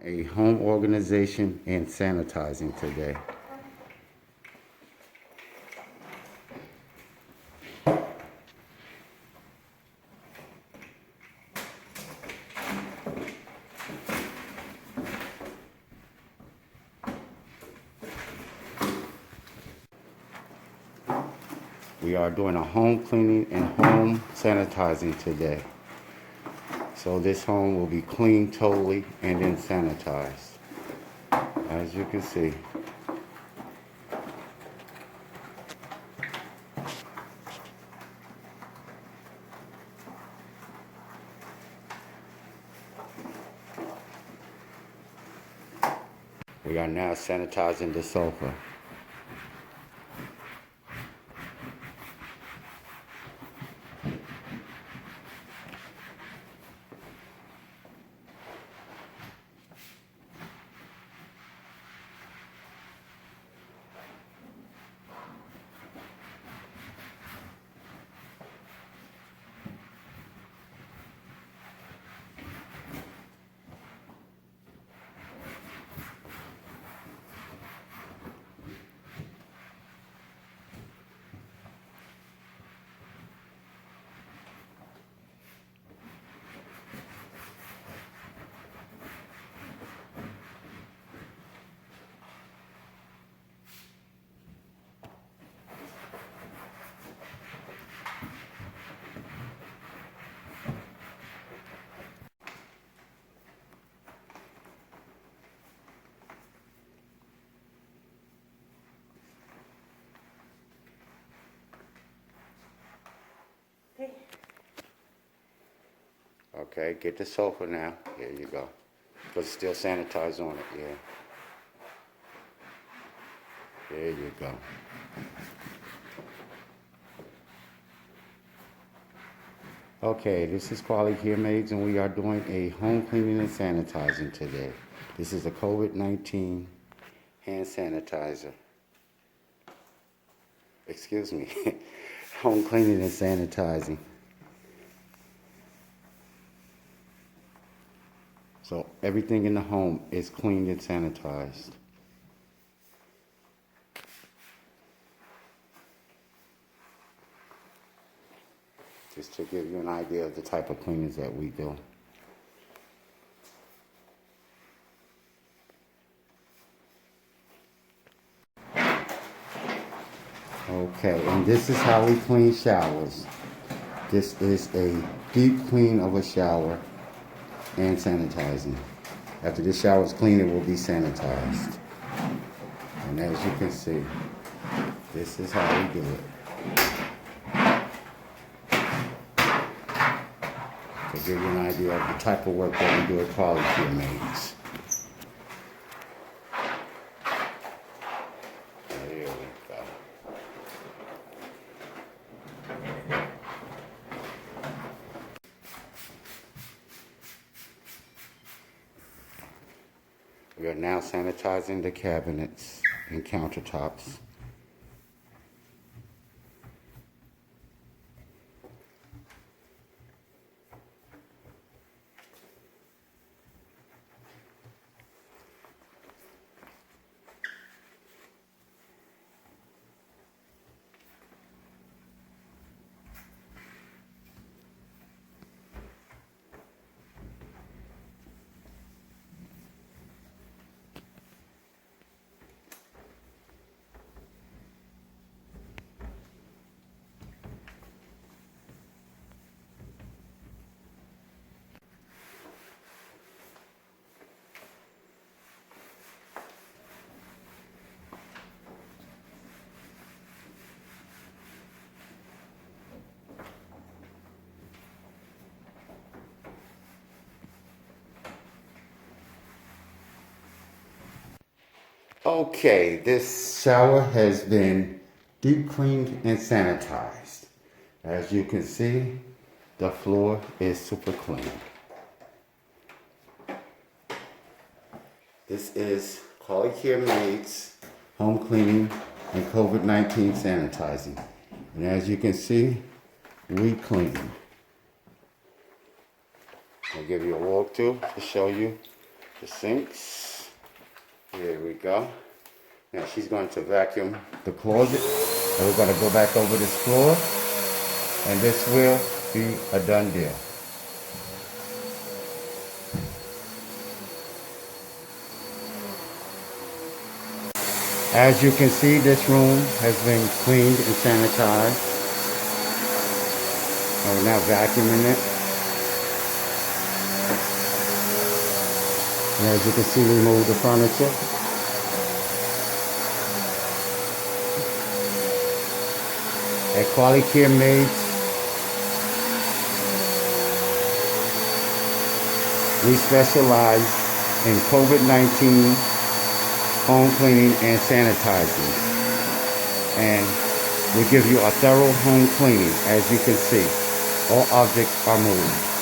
A home organization and sanitizing today. We are doing a home cleaning and home sanitizing today. So this home will be cleaned totally and then sanitized. As you can see. We are now sanitizing the sofa. Okay, get the sofa now. There you go. But still sanitize on it, yeah. There you go. Okay, this is QualiCare Maids, and we are doing a home cleaning and sanitizing today. This is a COVID-19 hand sanitizer. Excuse me. Home cleaning and sanitizing. So everything in the home is cleaned and sanitized. Just to give you an idea of the type of cleanings that we do. Okay, and this is how we clean showers. This is a deep clean of a shower and sanitizing. After this shower is clean, it will be sanitized. And as you can see, this is how we do it. To give you an idea of the type of work that we do at QualiCare Maids. There we go. We are now sanitizing the cabinets and countertops. Okay, this shower has been deep cleaned and sanitized. As you can see, the floor is super clean. This is QualiCare Maids home cleaning and COVID-19 sanitizing. And as you can see, we clean. I'll give you a walkthrough to show you the sinks. Here we go. Now she's going to vacuum the closet. And we're going to go back over this floor. And this will be a done deal. As you can see, this room has been cleaned and sanitized. We're now vacuuming it. And as you can see, remove the furniture. At QualiCare Maids, we specialize in COVID-19 home cleaning and sanitizing. And we give you a thorough home cleaning. As you can see, all objects are moved.